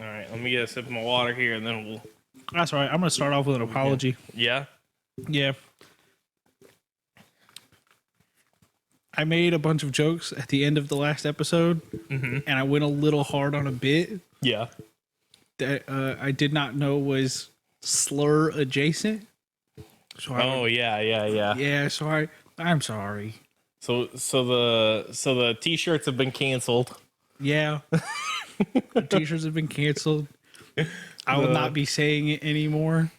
right, let me get a sip of my water here, and then we'll. That's all right. I'm going to start off with an apology. Yeah. Yeah. I made a bunch of jokes at the end of the last episode, and I went a little hard on a bit Yeah. that I did not know was slur adjacent. So yeah. yeah. So I'm sorry. So the t-shirts have been canceled. Yeah. The t-shirts have been canceled. I will not be saying it anymore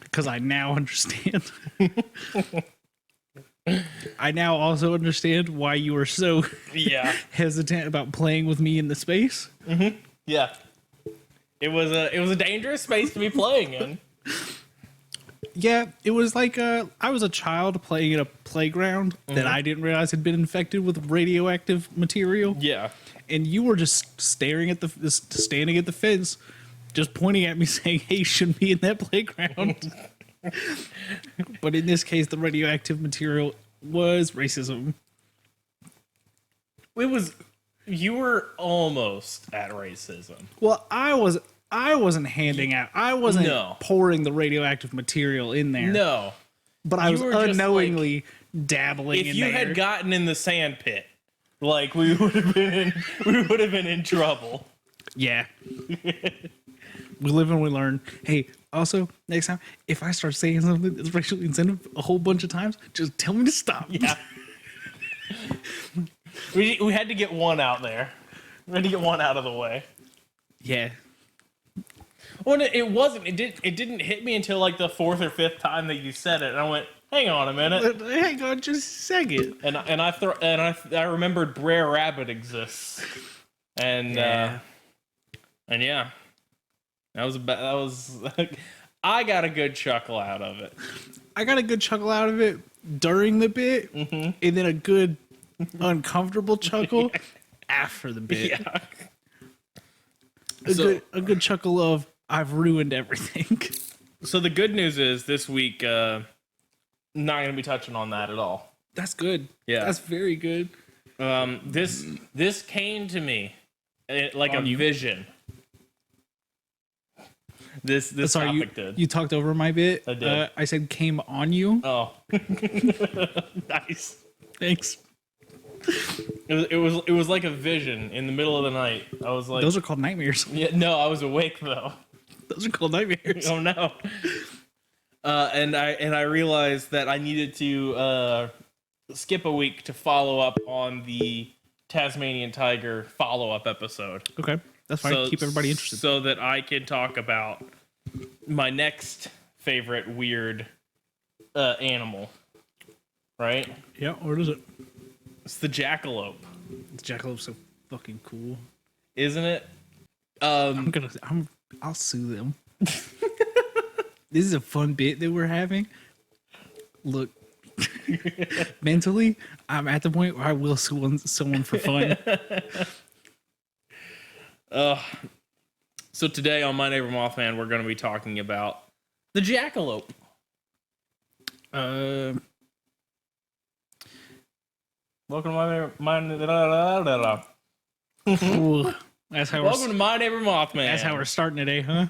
because I now understand. I now also understand why you were so hesitant about playing with me in the space. Mm-hmm. Yeah. It was a dangerous space to be playing in. Yeah, it was like I was a child playing at a playground that I didn't realize had been infected with radioactive material. Yeah. And you were just standing at the fence, just pointing at me saying, "Hey, you shouldn't be in that playground." But in this case, the radioactive material was racism. You were almost at racism. Well, I wasn't handing out. I wasn't pouring the radioactive material in there. No. But I was unknowingly dabbling in there. If you had gotten in the sand pit, like we would have been in trouble. Yeah. We live and we learn. Hey, also, next time, if I start saying something that's racially insensitive a whole bunch of times, just tell me to stop. Yeah. we had to get one out there. We had to get one out of the way. Yeah. Well, it wasn't. It didn't hit me until like the fourth or fifth time that you said it, and I went, "Hang on a minute. Hang on, just a second." And I remembered Brer Rabbit exists, and yeah. That was I got a good chuckle out of it. I got a good chuckle out of it during the bit, and then a good uncomfortable chuckle after the bit. Yeah. A good chuckle of I've ruined everything. So the good news is this week, not going to be touching on that at all. That's good. Yeah, that's very good. This came to me like a vision. This topic did. You talked over my bit. I did. I said came on you. Oh, nice. Thanks. It was like a vision in the middle of the night. I was like, those are called nightmares. Yeah, no, I was awake though. Those are called nightmares. Oh no. And I realized that I needed to skip a week to follow up on the Tasmanian Tiger follow-up episode. Okay, that's fine. Keep everybody interested. So that I can talk about my next favorite weird animal. Right? Yeah, what is it? It's the jackalope. The jackalope's so fucking cool. Isn't it? I'll sue them. This is a fun bit that we're having. Look, mentally, I'm at the point where I will sue someone for fun. So today on My Neighbor Mothman, we're going to be talking about the jackalope. Welcome to Welcome to My Neighbor Mothman. That's how we're starting today, huh?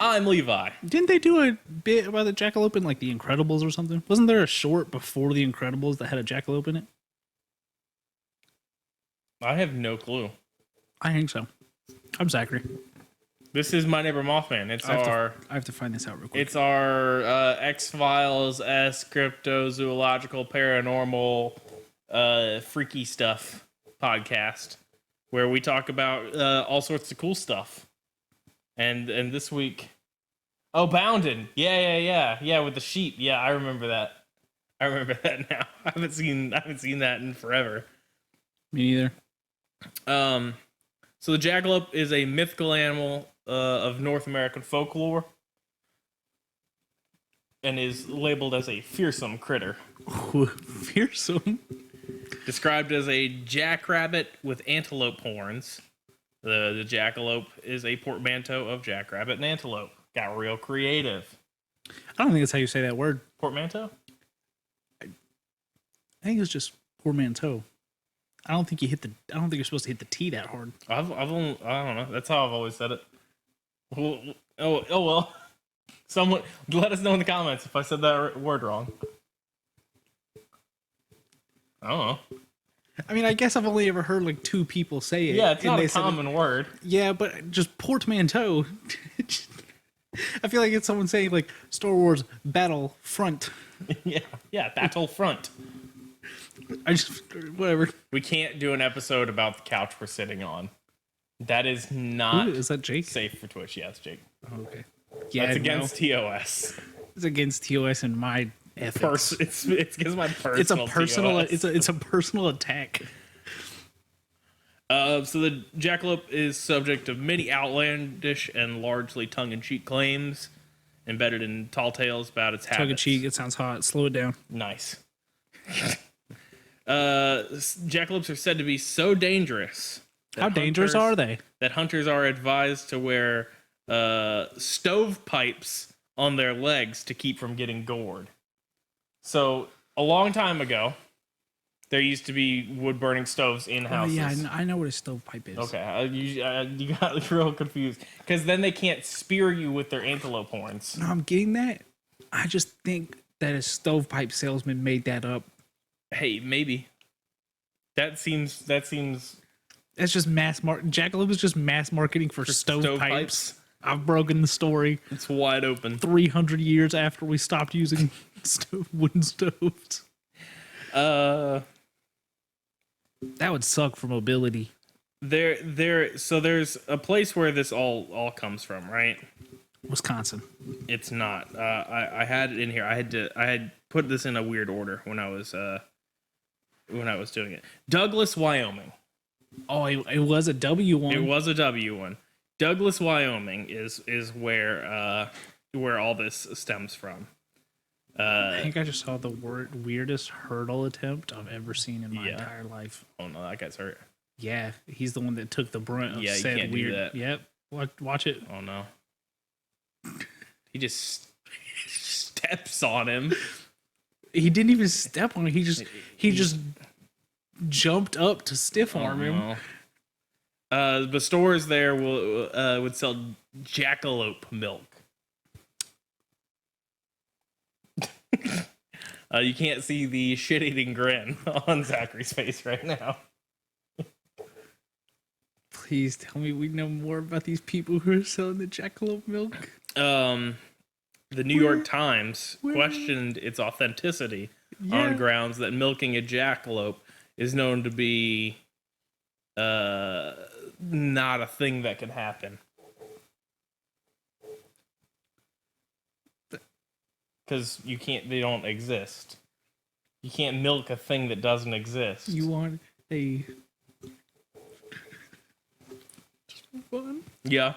I'm Levi. Didn't they do a bit about the jackalope in like The Incredibles or something? Wasn't there a short before The Incredibles that had a jackalope in it? I have no clue. I think so. I'm Zachary. This is My Neighbor Mothman. I have to find this out real quick. It's our X-Files-esque cryptozoological paranormal freaky stuff podcast where we talk about all sorts of cool stuff. And this week, Boundin'. Yeah, with the sheep. Yeah, I remember that. Now. I haven't seen that in forever. Me neither. So the jackalope is a mythical animal of North American folklore and is labeled as a fearsome critter. Fearsome? Described as a jackrabbit with antelope horns. The jackalope is a portmanteau of jackrabbit and antelope. Got real creative. I don't think that's how you say that word. Portmanteau? I think it's just portmanteau. I don't think you're supposed to hit the T that hard. I've only, I don't know. That's how I've always said it. Well. Someone let us know in the comments if I said that word wrong. I don't know. I mean, I guess I've only ever heard like 2 people say it. Yeah, it's and not they a said common word. Yeah, but just portmanteau. I feel like it's someone saying like Star Wars Battle Front. Yeah, Battle Front. Whatever. We can't do an episode about the couch we're sitting on. That is not. Ooh, is that Jake? Safe for Twitch. Yeah, it's Jake. Oh, okay. Yeah, that's against TOS. It's against TOS and my ethics. It's against my personal. It's a personal. TOS. It's a personal attack. So the jackalope is subject of many outlandish and largely tongue-in-cheek claims embedded in tall tales about its habits. Tongue-in-cheek. It sounds hot. Slow it down. Nice. Jackalopes are said to be so dangerous. How dangerous are they? That hunters are advised to wear stovepipes on their legs to keep from getting gored. So a long time ago, there used to be wood-burning stoves in houses. Yeah, I know what a stovepipe is. Okay, you got real confused. Because then they can't spear you with their antelope horns. No, I'm getting that. I just think that a stovepipe salesman made that up. Hey, maybe. That seems... That's just Jackalope is just mass marketing for stovepipes. I've broken the story. It's wide open. 300 years after we stopped using wooden stoves. That would suck for mobility. So there's a place where this all comes from, right? Wisconsin. It's not. I had it in here. I had put this in a weird order when I was doing it. Douglas, Wyoming. Oh, it was a W one. It was a W one. Douglas, Wyoming is where all this stems from. I think I just saw the weirdest hurdle attempt I've ever seen in my entire life. Oh no, that guy's hurt. Yeah, he's the one that took the brunt of you said can't weird. do that. Yep. Watch it. Oh no. He just steps on him. He didn't even step on it. He just jumped up to stiff arm him. The stores there would sell jackalope milk. You can't see the shit-eating grin on Zachary's face right now. Please tell me we know more about these people who are selling the jackalope milk. The New York Times questioned its authenticity on grounds that milking a jackalope is known to be not a thing that can happen. Because they don't exist. You can't milk a thing that doesn't exist. You want a... Just fun? Yeah.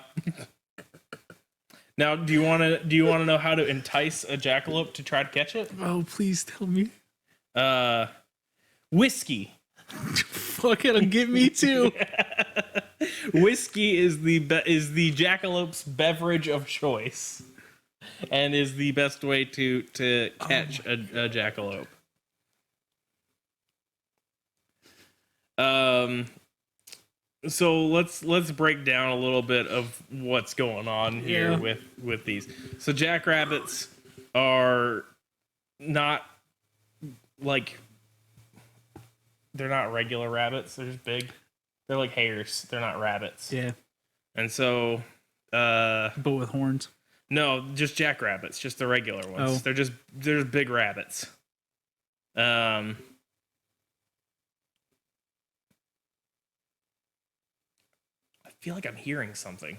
Now, do you want to know how to entice a jackalope to try to catch it? Oh, please tell me. Whiskey. Fuck, it'll get me too. Whiskey is the jackalope's beverage of choice, and is the best way to catch a jackalope. So let's break down a little bit of what's going on here with these. So jackrabbits are not like, they're not regular rabbits. They're just big. They're like hares. They're not rabbits. Yeah. And so but with horns. No, just jackrabbits, just the regular ones. Oh. They're big rabbits. I feel like I'm hearing something.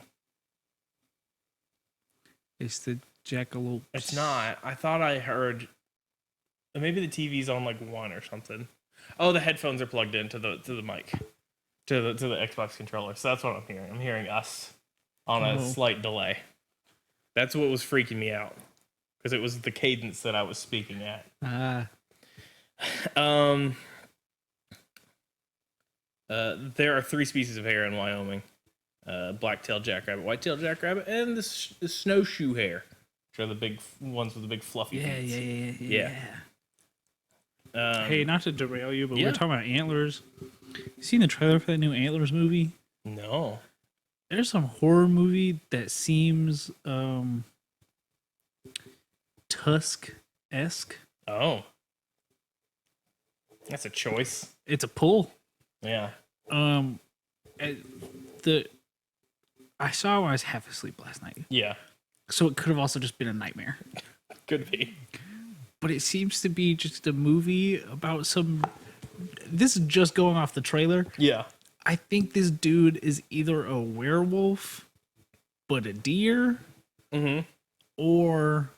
It's the jackalope. It's not. I thought I heard. Maybe the TV's on like 1 or something. Oh, the headphones are plugged into the mic, to the Xbox controller. So that's what I'm hearing. I'm hearing us on a slight delay. That's what was freaking me out, because it was the cadence that I was speaking at. There are 3 species of hare in Wyoming: black-tailed jackrabbit, white-tailed jackrabbit, and the snowshoe hare. which are the big ones with the big fluffy feet. Yeah. Yeah. Hey, not to derail you, but yeah. we're talking about antlers. You seen the trailer for that new Antlers movie? No. There's some horror movie that seems Tusk-esque. Oh. That's a choice. It's a pull. Yeah. I saw it when I was half asleep last night. Yeah. So it could have also just been a nightmare. Could be. But it seems to be just a movie about some... This is just going off the trailer. Yeah. I think this dude is either a werewolf, but a deer, or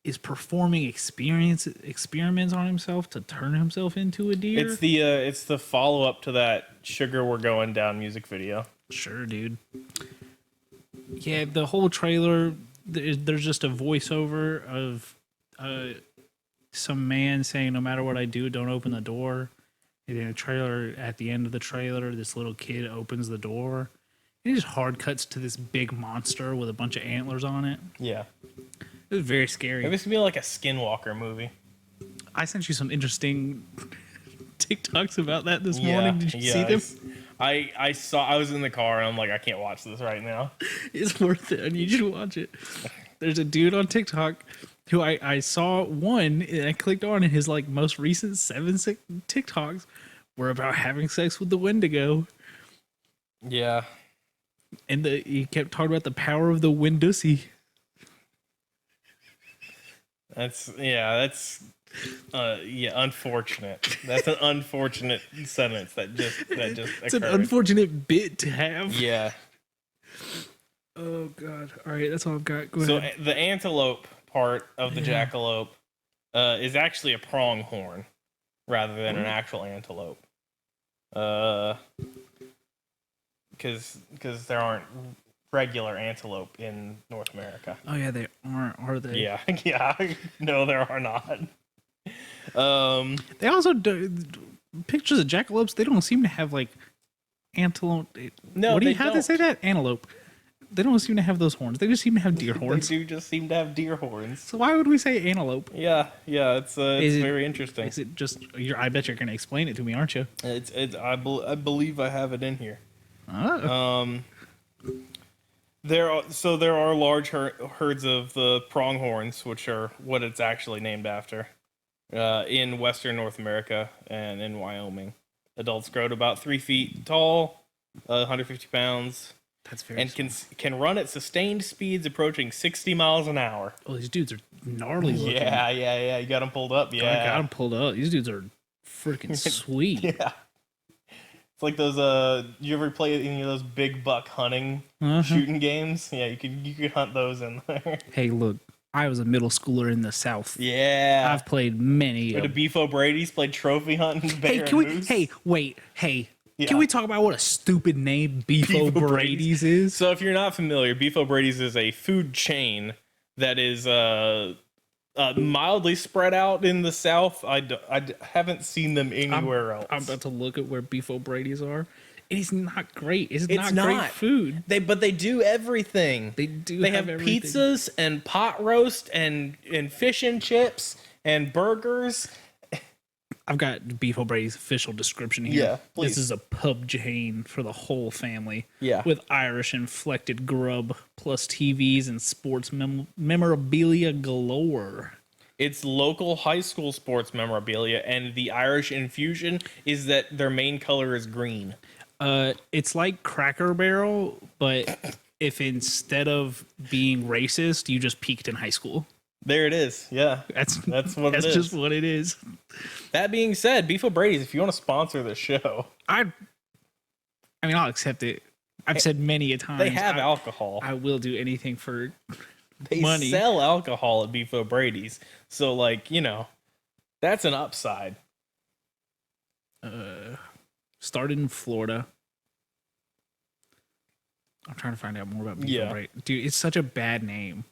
is performing experiments on himself to turn himself into a deer. It's the follow up to that "Sugar We're Going Down" music video. Sure, dude. Yeah, the whole trailer, there's just a voiceover of some man saying, "No matter what I do, don't open the door." And in a trailer, at the end of the trailer, this little kid opens the door. And it just hard cuts to this big monster with a bunch of antlers on it. Yeah. It was very scary. Maybe this could be like a Skinwalker movie. I sent you some interesting TikToks about that this morning. Did you see them? I saw. I was in the car and I'm like, I can't watch this right now. It's worth it. I need you to watch it. There's a dude on TikTok who I saw one and I clicked on, and his like most recent 7 TikToks were about having sex with the Wendigo. Yeah. And he kept talking about the power of the Wendussy. That's unfortunate. That's an unfortunate sentence that just occurred. It's an unfortunate bit to have. Yeah. Oh god. All right, that's all I've got. Go So ahead. the antelope part of the jackalope is actually a pronghorn rather than an actual antelope. Because there aren't regular antelope in North America. Oh yeah, they aren't, are they? Yeah, yeah. No, there are not. They also do pictures of jackalopes. They don't seem to have like antelope. No, how do they say that? Antelope. They don't seem to have those horns. They just seem to have deer horns. They do just seem to have deer horns. So why would we say antelope? Yeah. It's very interesting. Is it just? I bet you're going to explain it to me, aren't you? I believe I have it in here. Oh. There are large herds of the pronghorns, which are what it's actually named after, in Western North America and in Wyoming. Adults grow to about 3 feet tall, 150 pounds. That's very can run at sustained speeds approaching 60 miles an hour. Oh, these dudes are gnarly looking. Yeah. You got them pulled up. Yeah, I got them pulled up. These dudes are freaking sweet. Yeah. It's like those. You ever play any of those big buck hunting shooting games? Yeah, you could hunt those in there. Hey, look, I was a middle schooler in the South. Yeah, I've played many. The Beef O'Brady's played trophy hunting. Hey, can we? Hey, wait. Hey. Yeah. Can we talk about what a stupid name Beef O'Brady's is? So if you're not familiar, Beef O'Brady's is a food chain that is mildly spread out in the South. I haven't seen them anywhere else. I'm about to look at where Beef O'Brady's are. It is not great. It's not great food. But they do everything. They have everything. Pizzas and pot roast and fish and chips and burgers. I've got Beef O'Brady's official description here. Yeah, please. This is a pub chain for the whole family. Yeah. With Irish inflected grub, plus TVs and sports memorabilia galore. It's local high school sports memorabilia, and the Irish infusion is that their main color is green. It's like Cracker Barrel, but if instead of being racist, you just peaked in high school. There it is. Yeah. That's what it is. That's just what it is. That being said, Beef O'Brady's, if you want to sponsor the show, I mean, I'll accept it. I've said many a time. They have alcohol. I will do anything for they money. Sell alcohol at Beef O'Brady's. So, that's an upside. Started in Florida. I'm trying to find out more about Beef O'Brady. Dude, it's such a bad name.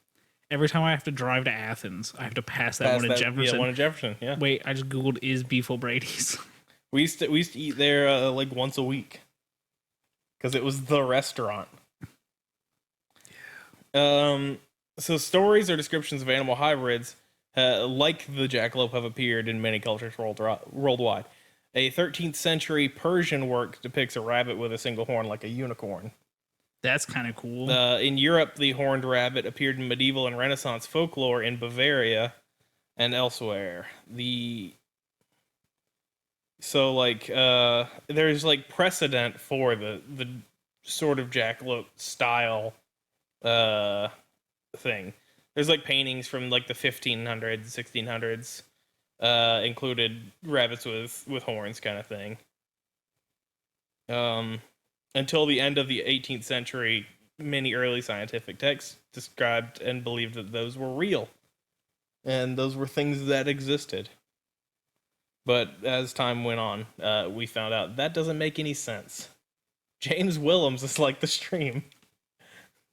Every time I have to drive to Athens, I have to pass that one in Jefferson. Yeah, one in Jefferson, yeah. Wait, I just Googled, is Beef O'Brady's? We used to eat there once a week. Because it was the restaurant. So stories or descriptions of animal hybrids, like the jackalope, have appeared in many cultures worldwide. A 13th century Persian work depicts a rabbit with a single horn like a unicorn. That's kind of cool. In Europe, the horned rabbit appeared in medieval and Renaissance folklore in Bavaria and elsewhere. There's like precedent for the sort of jackalope style thing. There's like paintings from like the 1500s, 1600s, included rabbits with horns kind of thing. Until the end of the 18th century, many early scientific texts described and believed that those were real. And those were things that existed. But as time went on, we found out that doesn't make any sense. James Willems is like the stream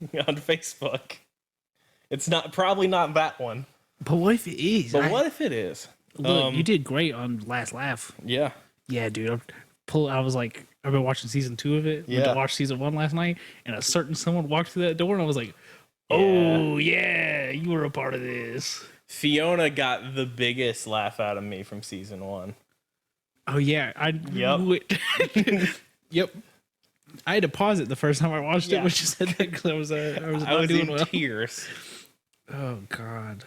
on Facebook. It's probably not that one. But what if it is? But what if it is? Look, you did great on Last Laugh. Yeah. Yeah, dude. I was like, I've been watching season 2 of it. Yeah. Went to watch season 1 last night, and a certain someone walked through that door, and I was like, oh, yeah, you were a part of this. Fiona got the biggest laugh out of me from season 1. Oh, yeah. Yep. Yep. I had to pause it the first time I watched it, which said that because I was doing in tears. Oh, God.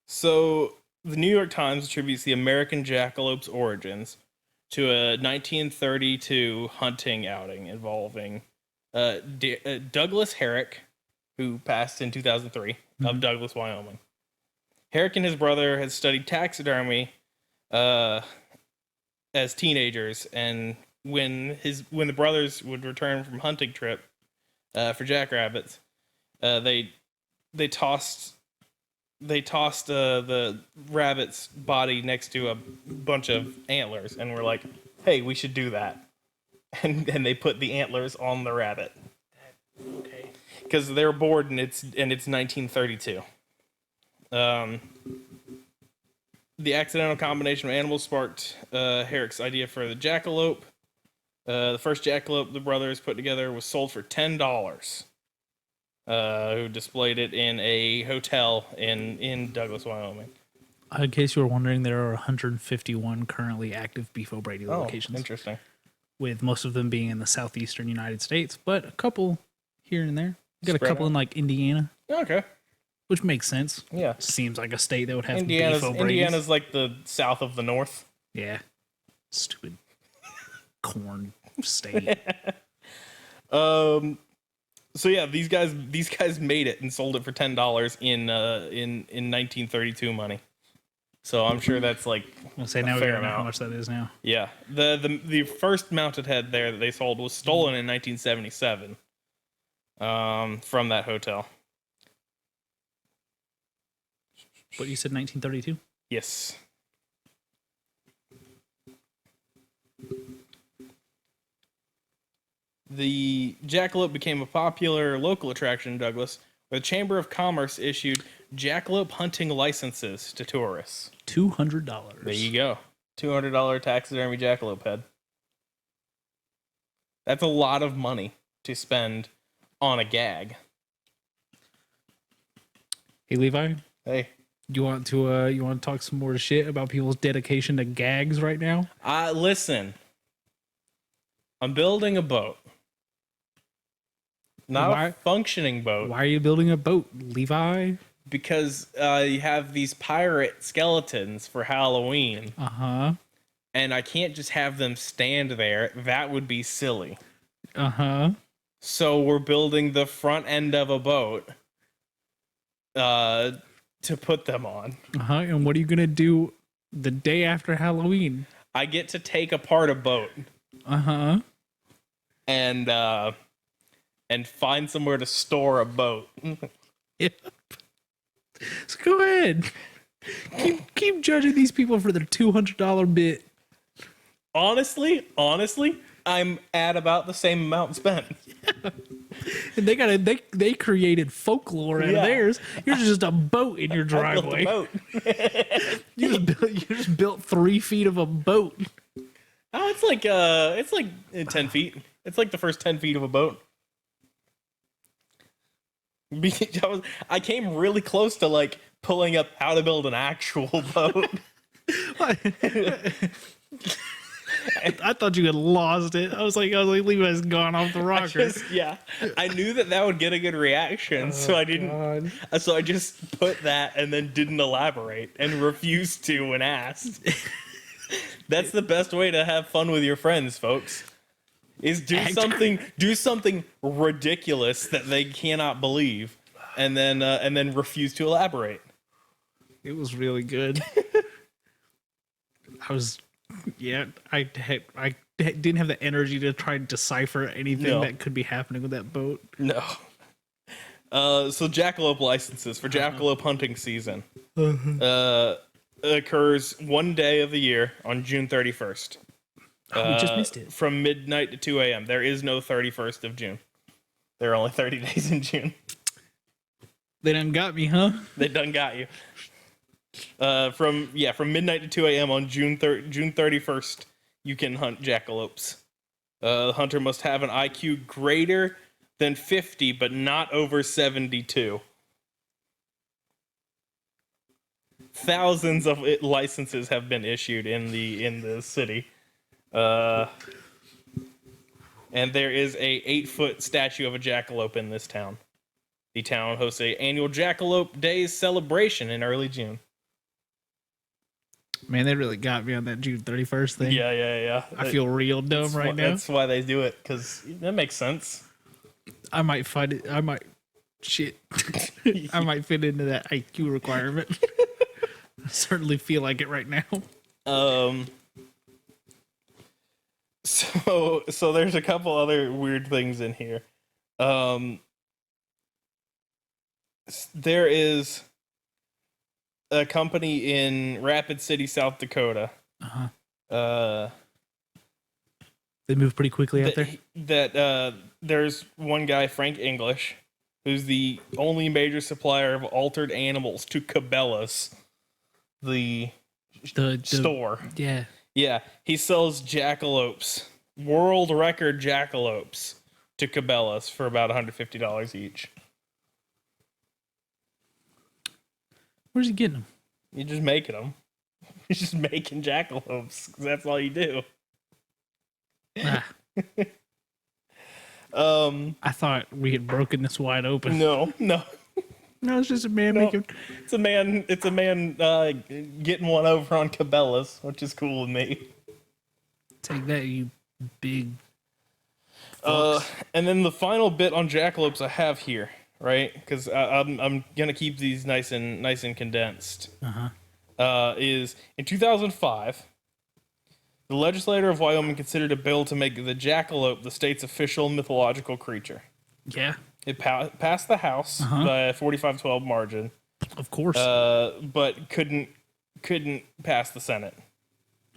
So the New York Times attributes the American jackalope's origins to a 1932 hunting outing involving Douglas Herrick, who passed in 2003, of Douglas, Wyoming. Herrick and his brother had studied taxidermy as teenagers, and when the brothers would return from hunting trip for jackrabbits, they tossed the rabbit's body next to a bunch of antlers, and were like, "Hey, we should do that." And they put the antlers on the rabbit. Okay. Because they were bored, and it's 1932. The accidental combination of animals sparked Herrick's idea for the jackalope. The first jackalope the brothers put together was sold for $10. Who displayed it in a hotel in Douglas, Wyoming. In case you were wondering, there are 151 currently active Beef O'Brady locations. Interesting. With most of them being in the southeastern United States, but a couple here and there. Got a couple in like Indiana. Okay. Which makes sense. Yeah. Seems like a state that would have Indiana's Beef O'Brady's. Indiana's like the south of the north. Yeah. Stupid corn state. So yeah, these guys made it and sold it for $10 in 1932 money. So I'm sure that's like I'll say now we don't know how much that is now. Yeah. The first mounted head there that they sold was stolen in 1977 from that hotel. What, you said 1932? Yes. The jackalope became a popular local attraction in Douglas, where the Chamber of Commerce issued jackalope hunting licenses to tourists. $200. There you go. $200 taxidermy jackalope head. That's a lot of money to spend on a gag. Hey, Levi. Hey. You want to talk some more shit about people's dedication to gags right now? Listen. I'm building a boat. Not a functioning boat. Why are you building a boat, Levi? Because you have these pirate skeletons for Halloween. Uh-huh. And I can't just have them stand there. That would be silly. Uh-huh. So we're building the front end of a boat to put them on. Uh-huh. And what are you going to do the day after Halloween? I get to take apart a boat. Uh-huh. And find somewhere to store a boat. Yep. So go ahead. Keep judging these people for their $200 bit. Honestly, I'm at about the same amount spent. Yeah. And they created folklore out of theirs. You're just a boat in your driveway. I built a boat. you just built 3 feet of a boat. Oh, it's like 10 feet. It's like the first 10 feet of a boat. I came really close to like pulling up how to build an actual boat. I thought you had lost it. I was like, Levi's gone off the rocker. I knew that would get a good reaction, so I didn't. God. So I just put that and then didn't elaborate and refused to when asked. That's the best way to have fun with your friends, folks. Is do something ridiculous that they cannot believe, and then refuse to elaborate. It was really good. I didn't have the energy to try and decipher anything that could be happening with that boat. No. So jackalope licenses for jackalope hunting season occurs one day of the year on June 31st. We just missed it. From midnight to 2 a.m. There is no 31st of June. There are only 30 days in June. They done got me, huh? They done got you. From midnight to 2 a.m. on June 31st, you can hunt jackalopes. The hunter must have an IQ greater than 50, but not over 72. Thousands of licenses have been issued in the city. And there is a 8-foot statue of a jackalope in this town. The town hosts a annual Jackalope Days celebration in early June. Man, they really got me on that June 31st thing. Yeah. I feel real dumb right now. That's why they do it, because that makes sense. I might find it. I might fit into that IQ requirement. I certainly feel like it right now. So there's a couple other weird things in here. There is a company in Rapid City, South Dakota. They move pretty quickly out there. That there's one guy, Frank English, who's the only major supplier of altered animals to Cabela's, the store. Yeah. Yeah, he sells jackalopes, world record jackalopes, to Cabela's for about $150 each. Where's he getting them? You're just making them. He's just making jackalopes, 'cause that's all you do. I thought we had broken this wide open. No. No, it's just a man making. It's a man getting one over on Cabela's, which is cool with me. Take that, you big. And then the final bit on jackalopes I have here, right? Because I'm gonna keep these nice and condensed. Is in 2005, the legislature of Wyoming considered a bill to make the jackalope the state's official mythological creature. Yeah. It passed the House by a 45-12 margin. Of course. But couldn't pass the Senate.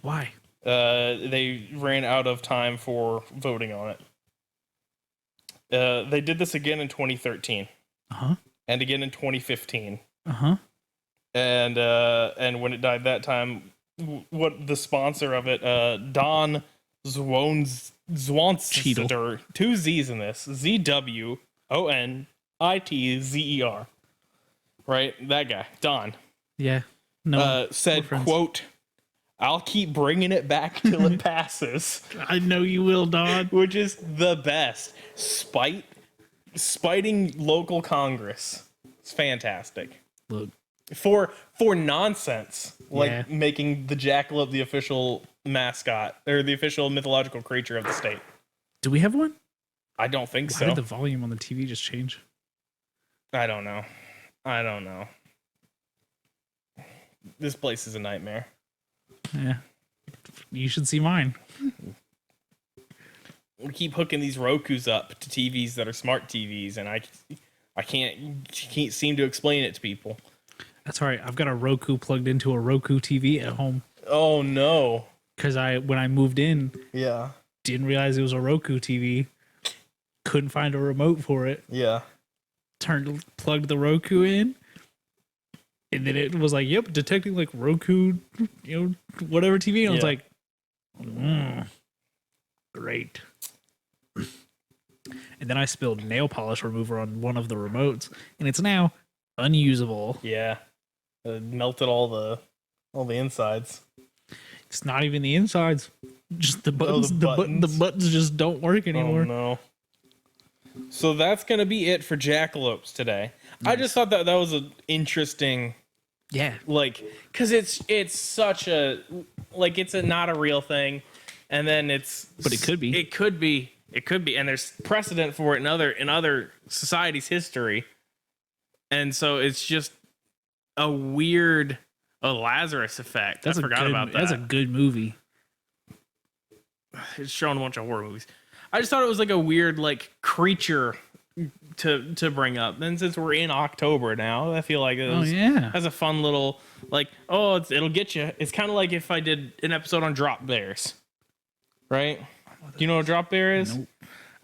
Why? They ran out of time for voting on it. They did this again in 2013. And again in 2015. And when it died that time, what the sponsor of it, Don Zwanziter, 2 Z's in this, ZWONITZER. Right? That guy, Don. Yeah. No. Said, quote, "I'll keep bringing it back till it passes." I know you will, Don. Which is the best. Spiting local Congress. It's fantastic. Look. For nonsense, like making the jackalope the official mascot or the official mythological creature of the state. Do we have one? I don't think so. Why did the volume on the TV just change? I don't know. This place is a nightmare. Yeah. You should see mine. We keep hooking these Rokus up to TVs that are smart TVs, and I can't seem to explain it to people. That's all right. I've got a Roku plugged into a Roku TV at home. Oh no! Because when I moved in, didn't realize it was a Roku TV. Couldn't find a remote for it. Yeah. Plugged the Roku in, and then it was like, "Yep, detecting like Roku, whatever TV." And I was like, "Great." And then I spilled nail polish remover on one of the remotes, and it's now unusable. Yeah. It melted all the insides. It's not even the insides. Just the buttons. The buttons just don't work anymore. Oh, no. So that's going to be it for Jackalopes today. Nice. I just thought that was an interesting... Yeah. Like, because it's such a... Like, it's not a real thing. And then it's... But it could be. It could be. It could be. And there's precedent for it in other societies' history. And so it's just a weird... A Lazarus effect. I forgot about that. That's a good movie. It's showing a bunch of horror movies. I just thought it was like a weird like creature to bring up. And since we're in October now, I feel like it has a fun little like it'll get you. It's kind of like if I did an episode on drop bears, right? Do you know what a drop bear is? Nope.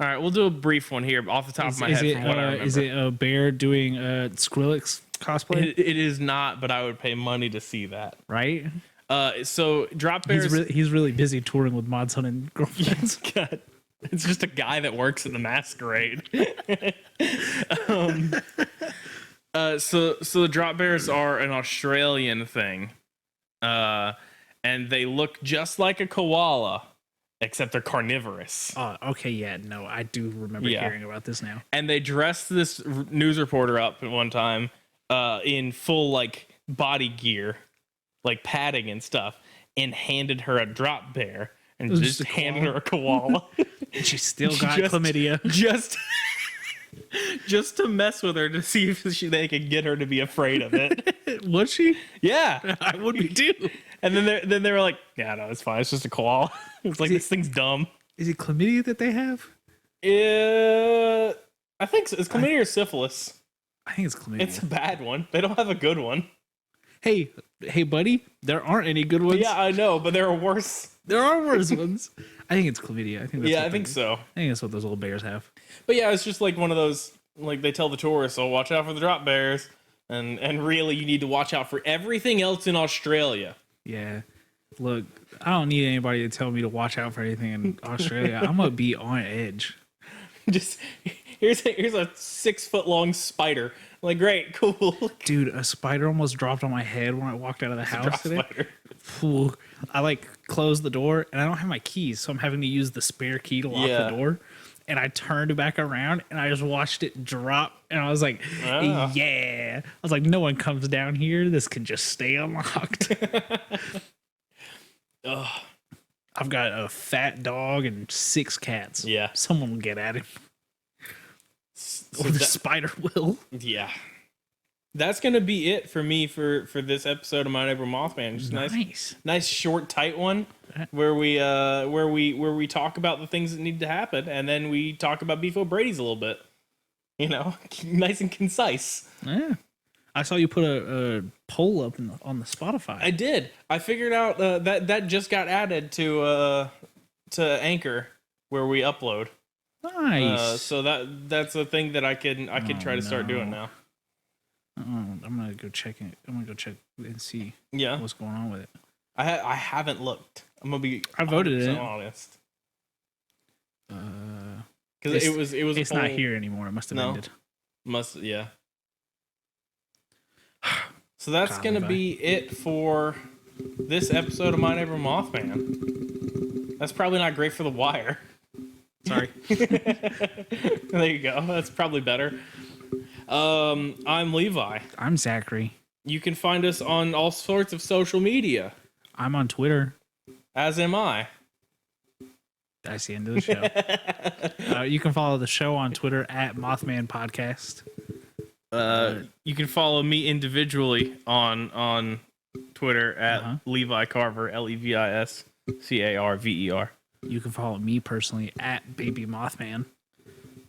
All right, we'll do a brief one here off the top of my head. From what I remember. Is it a bear doing Skrillex cosplay? It is not, but I would pay money to see that. Right? So drop bears. He's really busy touring with Mod's Son and Girlfriends. God. It's just a guy that works in the masquerade. So the drop bears are an Australian thing, and they look just like a koala, except they're carnivorous. Oh, okay, yeah, no, I do remember hearing about this now. And they dressed this news reporter up at one time in full like body gear, like padding and stuff, and handed her a drop bear. And just handed her a koala. And she still got chlamydia. Just to mess with her to see if they could get her to be afraid of it. Was she? Yeah. I would be too. And then they were like, yeah, no, it's fine. It's just a koala. It's like, this thing's dumb. Is it chlamydia that they have? I think so. It's chlamydia or syphilis. I think it's chlamydia. It's a bad one. They don't have a good one. Hey, buddy, there aren't any good ones. Yeah, I know, but there are worse. There are worse ones. I think it's chlamydia. I think so. I think that's what those little bears have. But yeah, it's just like one of those, like they tell the tourists, oh, watch out for the drop bears. And really, you need to watch out for everything else in Australia. Yeah. Look, I don't need anybody to tell me to watch out for anything in Australia. I'm going to be on edge. Just, here's a 6 foot long spider. I'm like, great, cool. Dude, a spider almost dropped on my head when I walked out of the house today. Spider. I like closed the door and I don't have my keys, so I'm having to use the spare key to lock the door. And I turned back around and I just watched it drop and I was like, yeah. I was like, no one comes down here. This can just stay unlocked. I've got a fat dog and 6 cats. Yeah. Someone will get at him. Or the spider will. Yeah. That's gonna be it for me for this episode of My Neighbor Mothman. Just nice short, tight one where we talk about the things that need to happen, and then we talk about Beef O'Brady's a little bit. You know, nice and concise. Yeah. I saw you put a poll up on the Spotify. I did. I figured out that just got added to Anchor where we upload. Nice. So that's a thing that I can try to start doing now. I'm gonna go check it. I'm gonna go check and see. Yeah. What's going on with it? I haven't looked. I'm gonna be. I voted it. Honest. Because it was. It's not here anymore. It must have ended. Yeah. So that's gonna be it for this episode of My Neighbor Mothman. That's probably not great for the wire. Sorry. There you go. That's probably better. I'm Levi. I'm Zachary. You can find us on all sorts of social media. I'm on Twitter. As am I. That's the end of the show. You can follow the show on Twitter at Mothman Podcast. You can follow me individually on Twitter at Levi Carver, LevisCarver. You can follow me personally at Baby Mothman.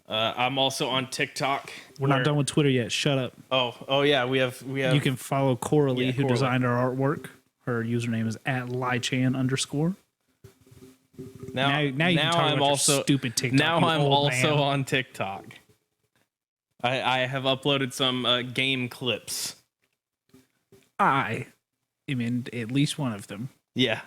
I'm also on TikTok. We're not done with Twitter yet. Shut up. Oh yeah, we have. You can follow Coralie, who designed our artwork. Her username is at Lychan_. Now you can talk about your stupid TikTok. Now I'm also on TikTok. I have uploaded some game clips. I am in at least one of them. Yeah.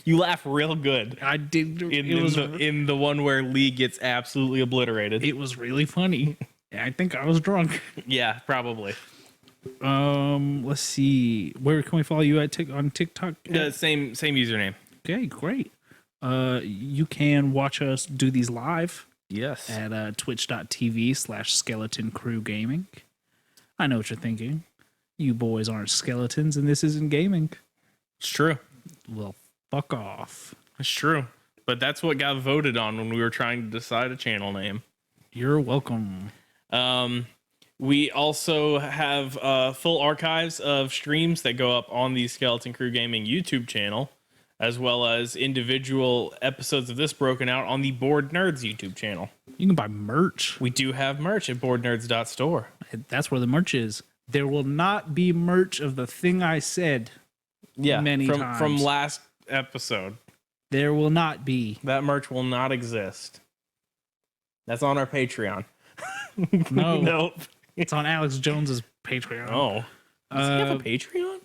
You laugh real good I did. in the one where Lee gets absolutely obliterated. It was really funny. I think I was drunk. Yeah, probably. Let's see. Where can we follow you at on TikTok? Same username. Okay, great. You can watch us do these live Yes. at twitch.tv/skeleton crew gaming. I know what you're thinking. You boys aren't skeletons and this isn't gaming. It's true. Well, fuck off. It's true. But that's what got voted on when we were trying to decide a channel name. You're welcome. We also have full archives of streams that go up on the Skeleton Crew Gaming YouTube channel, as well as individual episodes of this broken out on the Board Nerds YouTube channel. You can buy merch. We do have merch at boardnerds.store. That's where the merch is. There will not be merch of the thing I said. Yeah, Many times. From last episode. There will not be. That merch will not exist. That's on our Patreon. No. Nope. It's on Alex Jones's Patreon. Oh. Does he have a Patreon?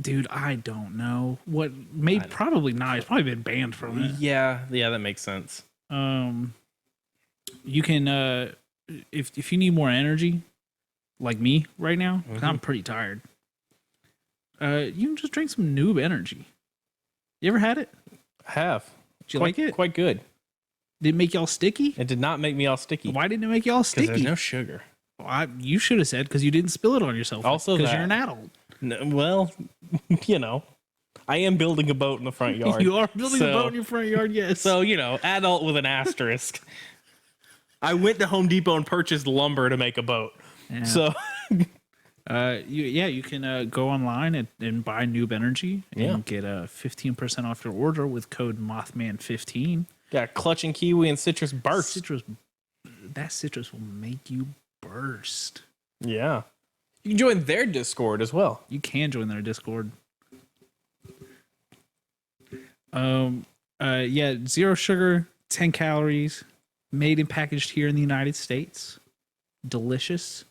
Dude, I don't know. Probably not. He's probably been banned from it. Yeah, that makes sense. You can if you need more energy, like me right now, 'cause I'm pretty tired. You can just drink some Noob Energy. You ever had it? I have. Did you like it? Quite good. Did it make y'all sticky? It did not make me all sticky. Why didn't it make y'all Because sticky? there's no sugar. You should have said because you didn't spill it on yourself. Also because that. you're an adult. No, well, I am building a boat in the front yard. You are building a boat in your front yard, yes. So, adult with an asterisk. I went to Home Depot and purchased lumber to make a boat. Yeah. So, you can go online and buy Noob Energy and get 15% off your order with code Mothman15. got Clutch and Kiwi and Citrus Burst. That citrus will make you burst. Yeah. You can join their Discord as well. You can join their Discord. Zero sugar, 10 calories, made and packaged here in the United States. Delicious.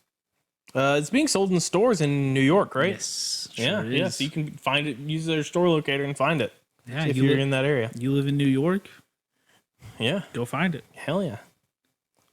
It's being sold in stores in New York, right? Yes. Yeah. So you can find it, use their store locator and find it. Yeah, if you're in that area. You live in New York? Yeah. Go find it. Hell yeah.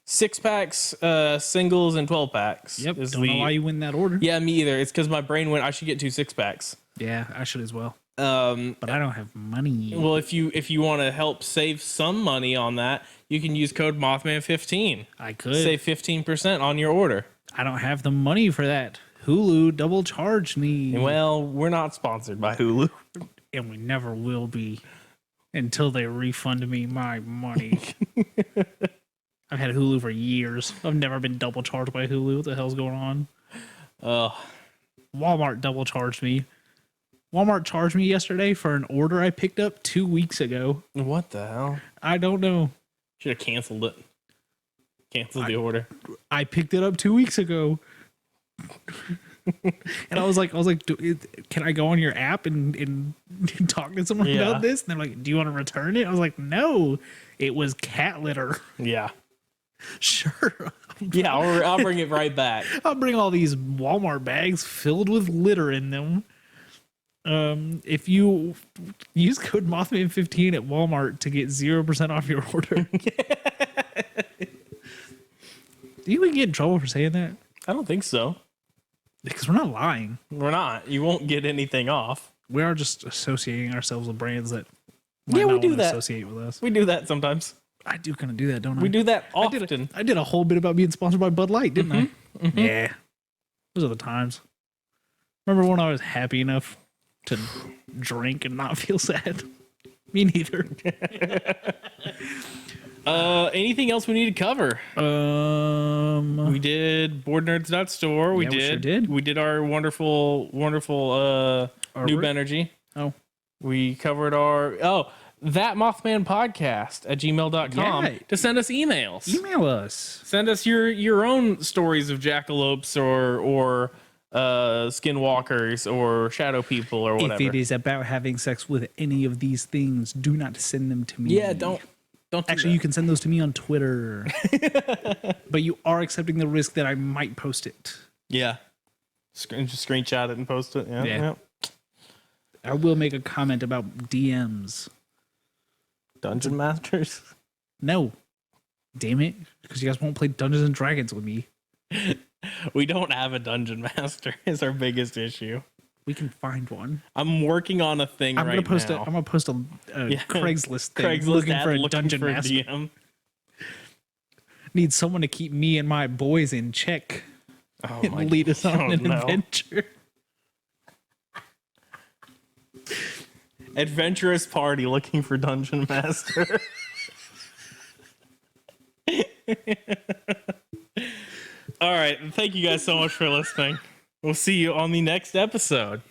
6-packs, singles, and 12-packs. Yep. Don't know why you win that order. Yeah, me either. It's because my brain went, I should get 2 6-packs. Yeah, I should as well. But I don't have money. Well, if you want to help save some money on that, you can use code Mothman15. I could. Save 15% on your order. I don't have the money for that. Hulu double charged me. Well, we're not sponsored by Hulu. And we never will be until they refund me my money. I've had Hulu for years. I've never been double charged by Hulu. What the hell's going on? Walmart double charged me. Walmart charged me yesterday for an order I picked up 2 weeks ago. What the hell? I don't know. Should have canceled it. Canceled the order. I picked it up 2 weeks ago. And I was like, can I go on your app and talk to someone about this? And they're like, do you want to return it? I was like, no, it was cat litter. Yeah. Sure. Yeah, I'll bring it right back. I'll bring all these Walmart bags filled with litter in them. If you use code Mothman15 at Walmart to get 0% off your order. Do you even get in trouble for saying that? I don't think so. Because we're not lying. We're not. You won't get anything off. We are just associating ourselves with brands that might we not do want to that. associate with us. We do that sometimes. I do kind of do that, don't I? We do that often. I did a whole bit about being sponsored by Bud Light, didn't I? Mm-hmm. Yeah. Those are the times. Remember when I was happy enough to drink and not feel sad? Me neither. Anything else we need to cover? We did boardnerds.store. We sure did. We did our wonderful Noob Energy. Oh. We covered that Mothman podcast at gmail.com to send us emails. Email us. Send us your own stories of jackalopes or skinwalkers or shadow people or whatever. If it is about having sex with any of these things, do not send them to me. Yeah, don't actually, you can send those to me on Twitter. But you are accepting the risk that I might post it. Yeah. Just screenshot it and post it. Yeah. I will make a comment about DMs. Dungeon Masters? No. Damn it. Because you guys won't play Dungeons and Dragons with me. We don't have a Dungeon Master is our biggest issue. We can find one. I'm working on a thing I'm gonna post now. I'm gonna post a Craigslist thing. Craigslist looking for a looking dungeon for a master. DM. Need someone to keep me and my boys in check Oh and lead us on an adventure. Adventurous party looking for Dungeon Master. All right. Thank you guys so much for listening. We'll see you on the next episode.